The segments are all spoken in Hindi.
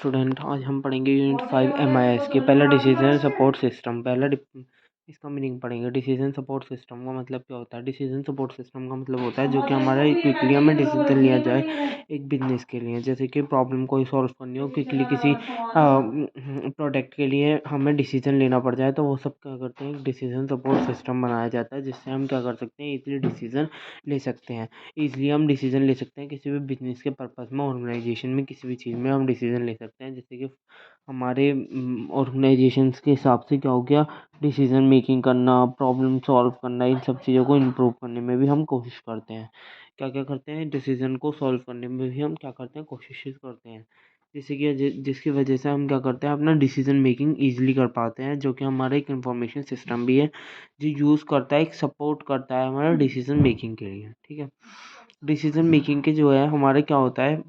स्टूडेंट, आज हम पढ़ेंगे यूनिट 5 MIS के पहला डिसीजन सपोर्ट सिस्टम। इसका मीनिंग पढ़ेंगे। डिसीजन सपोर्ट सिस्टम का मतलब क्या होता है? डिसीजन सपोर्ट सिस्टम का मतलब होता है जो कि हमारा क्विकली हमें डिसीजन लिया जाए एक बिजनेस के लिए। जैसे कि प्रॉब्लम कोई सॉल्व करनी हो, क्विकली किसी प्रोडक्ट के लिए हमें डिसीजन लेना पड़ जाए, तो वो सब क्या करते हैं, डिसीजन सपोर्ट सिस्टम बनाया जाता है, जिससे हम क्या कर सकते हैं, इजीली डिसीजन ले सकते हैं। ईज़िली हम डिसीज़न ले सकते हैं किसी भी बिज़नेस के पर्पस में, ऑर्गेनाइजेशन में, किसी भी चीज़ में हम डिसीज़न ले सकते हैं। जैसे कि हमारे ऑर्गेनाइजेशंस के हिसाब से क्या हो गया, डिसीज़न मेकिंग करना, प्रॉब्लम सॉल्व करना, इन सब चीज़ों को इम्प्रूव करने में भी हम कोशिश करते हैं। क्या क्या करते हैं, डिसीज़न को सॉल्व करने में भी हम क्या करते हैं, कोशिश करते हैं। जैसे कि जिसकी वजह से हम क्या करते हैं, अपना डिसीज़न मेकिंग ईज़िली कर पाते हैं, जो कि हमारा एक इंफॉर्मेशन सिस्टम भी है जो यूज़ करता है, एक सपोर्ट करता है हमारा डिसीज़न मेकिंग के लिए। ठीक है। डिसीज़न मेकिंग के जो है हमारे क्या होता है,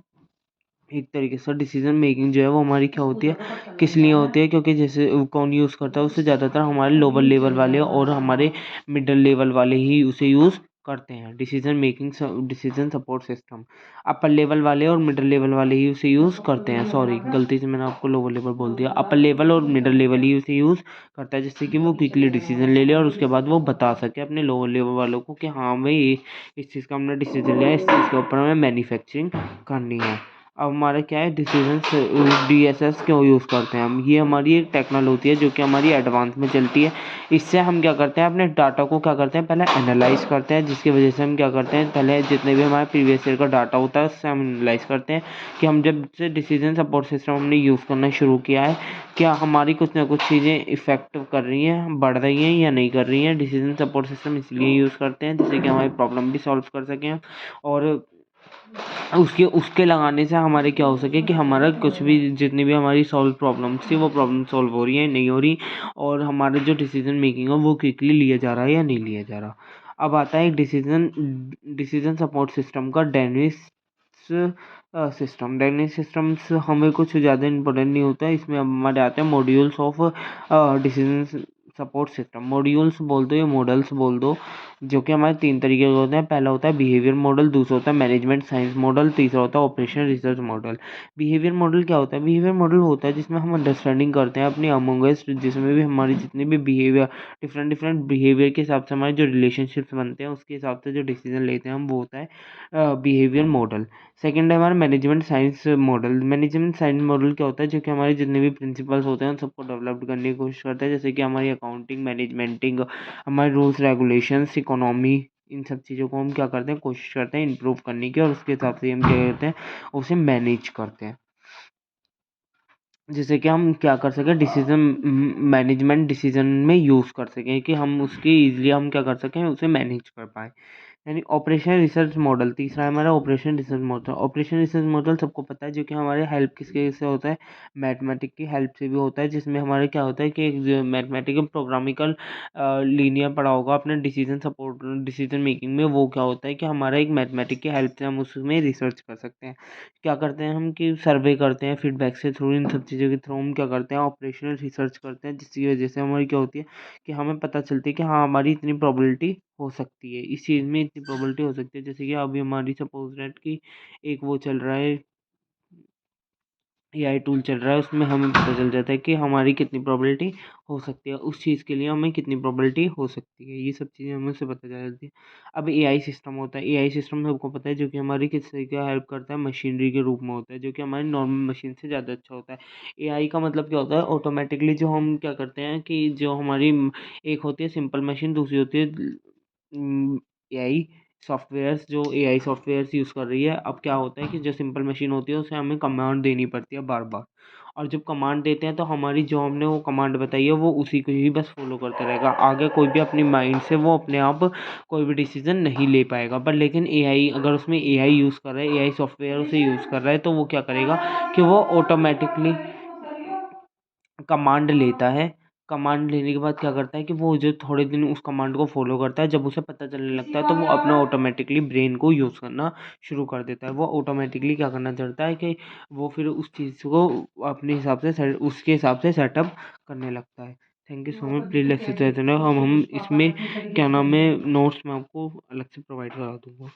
एक तरीके से डिसीज़न मेकिंग जो है वो हमारी क्या होती है, किस लिए होती है, क्योंकि जैसे कौन यूज़ करता है, उससे ज़्यादातर हमारे लोअर लेवल वाले और हमारे मिडल लेवल वाले ही उसे यूज़ करते हैं। Decision support system upper level वाले और मिडल लेवल वाले ही उसे यूज़ करते हैं। सॉरी, गलती से मैंने आपको लोअर लेवल बोल दिया। अपर लेवल और मिडल लेवल ही उसे यूज़ करता है, जिससे कि वो क्विकली डिसीजन ले ले और उसके बाद वो बता सके अपने लोअर लेवल वालों को कि हाँ भाई, इस चीज़ का हमने डिसीजन लिया है, इस चीज़ के ऊपर हमें मैन्युफैक्चरिंग करनी है। अब हमारा क्या है, डिसीजन DSS क्यों यूज़ करते हैं हम? ये हमारी एक टेक्नोलॉजी है जो कि हमारी एडवांस में चलती है। इससे हम क्या करते हैं, अपने डाटा को क्या करते हैं, पहले एनालाइज करते हैं, जिसकी वजह से हम क्या करते हैं, पहले जितने भी हमारे प्रीवियस ईयर का डाटा होता है उससे हम एनालाइज करते हैं कि हम जब से डिसीजन सपोर्ट सिस्टम हमने यूज़ करना शुरू किया है, क्या हमारी कुछ ना कुछ चीज़ें इफेक्टिव कर रही हैं, बढ़ रही हैं या नहीं कर रही हैं। डिसीजन सपोर्ट सिस्टम इसलिए यूज़ करते हैं जिससे कि हमारी प्रॉब्लम भी सॉल्व कर सकें, और उसके लगाने से हमारे क्या हो सके कि हमारा कुछ भी, जितनी भी हमारी सॉल्व प्रॉब्लम्स थी वो प्रॉब्लम सॉल्व हो रही है नहीं हो रही, और हमारा जो डिसीजन मेकिंग है वो क्विकली लिया जा रहा है या नहीं लिया जा रहा। अब आता है एक डिसीजन सपोर्ट सिस्टम का डायनेमिक्स सिस्टम्स हमें कुछ ज़्यादा इंपॉर्टेंट नहीं होता है। इसमें हमारे आते हैं modules of decision support system. Modules बोल दो या मॉडल्स बोल दो, जो कि हमारे 3 तरीके के होते हैं। पहला होता है बिहेवियर मॉडल, दूसरा होता है मैनेजमेंट साइंस मॉडल, तीसरा होता है operational research model. Behaviour model क्या होता है? बिहेवियर मॉडल होता है जिसमें हम अंडरस्टैंडिंग करते हैं अपनी अमंग अस, जिसमें भी हमारी जितने भी बिहेवियर, डिफरेंट डिफरेंट बिहेवियर के हिसाब से हमारे जो रिलेशनशिप्स बनते हैं, उसके हिसाब से जो डिसीजन लेते हैं हम, वो होता है बिहेवियर मॉडल। सेकंड है हमारा management science model. Management science model क्या होता है, जो कि हमारे जितने भी प्रिंसिपल्स होते हैं उन सबको डेवलप करने की कोशिश करता है, जैसे कि हमारी अकाउंटिंग, मैनेजमेंटिंग, हमारे रूल्स रेगुलेशंस, इकोनॉमी, इन सब चीज़ों को हम क्या करते हैं, कोशिश करते हैं इम्प्रूव करने की, और उसके हिसाब से हम क्या करते हैं, उसे मैनेज करते हैं, जिससे कि हम क्या कर सकें, डिसीजन मैनेजमेंट डिसीजन में यूज़ कर सकें, कि हम उसकी ईजिली हम क्या कर सकें, उसे मैनेज कर पाएँ। यानी ऑपरेशन रिसर्च मॉडल तीसरा है हमारा, operation research model. Operation research model सबको पता है, जो कि हमारे हेल्प किसके से होता है, मैथमेटिक की हेल्प से भी होता है, जिसमें हमारे क्या होता है कि एक मैथमेटिकल प्रोग्रामिकल लीनियर पढ़ा होगा अपने डिसीजन मेकिंग में। वो क्या होता है कि हमारा एक मैथमेटिक की हेल्प से हम उसमें रिसर्च कर सकते हैं। क्या करते हैं हम कि सर्वे करते हैं फीडबैक से थ्रू, इन सब चीज़ों के थ्रू हम क्या करते हैं, ऑपरेशनल रिसर्च करते हैं, जिसकी वजह से हमारी क्या होती है कि हमें पता चलती है कि हाँ, हमारी इतनी प्रोबेबिलिटी हो सकती है, इस चीज़ में इतनी प्रोबेबिलिटी हो सकती है। जैसे कि अभी हमारी सपोज दैट कि एक वो चल रहा है, AI टूल चल रहा है, उसमें हमें पता चल जाता है कि हमारी कितनी प्रोबेबिलिटी हो सकती है, उस चीज़ के लिए हमें कितनी प्रोबेबिलिटी हो सकती है, ये सब चीज़ें हमें उससे पता चल जाती है। अब AI सिस्टम होता है, AI सिस्टम सबको पता है, जो कि हमारी किस तरीके का हेल्प करता है, मशीनरी के रूप में होता है, जो कि हमारी नॉर्मल मशीन से ज़्यादा अच्छा होता है। AI का मतलब क्या होता है, ऑटोमेटिकली जो हम क्या करते हैं कि जो हमारी एक होती है सिंपल मशीन, दूसरी होती है AI सॉफ्टवेयर्स, जो AI सॉफ्टवेयर्स यूज़ कर रही है। अब क्या होता है कि जो सिंपल मशीन होती है उसे हमें कमांड देनी पड़ती है बार बार, और जब कमांड देते हैं तो हमारी जो हमने वो कमांड बताई है वो उसी को ही बस फॉलो करता रहेगा, आगे कोई भी अपनी माइंड से वो अपने आप कोई भी डिसीजन नहीं ले पाएगा। पर लेकिन AI, अगर उसमें AI यूज़ कर रहा है, AI सॉफ्टवेयर उसे यूज़ कर रहा है, तो वो क्या करेगा कि वो ऑटोमेटिकली कमांड लेता है। कमांड लेने के बाद क्या करता है कि वो जो थोड़े दिन उस कमांड को फॉलो करता है, जब उसे पता चलने लगता है तो वो अपना ऑटोमेटिकली ब्रेन को यूज़ करना शुरू कर देता है। वो ऑटोमेटिकली क्या करना चाहता है कि वो फिर उस चीज़ को अपने हिसाब से उसके हिसाब से सेटअप करने लगता है। Thank you so much, please lecture हम इसमें क्या नाम है, नोट्स मैं आपको अलग से प्रोवाइड करा दूँगा।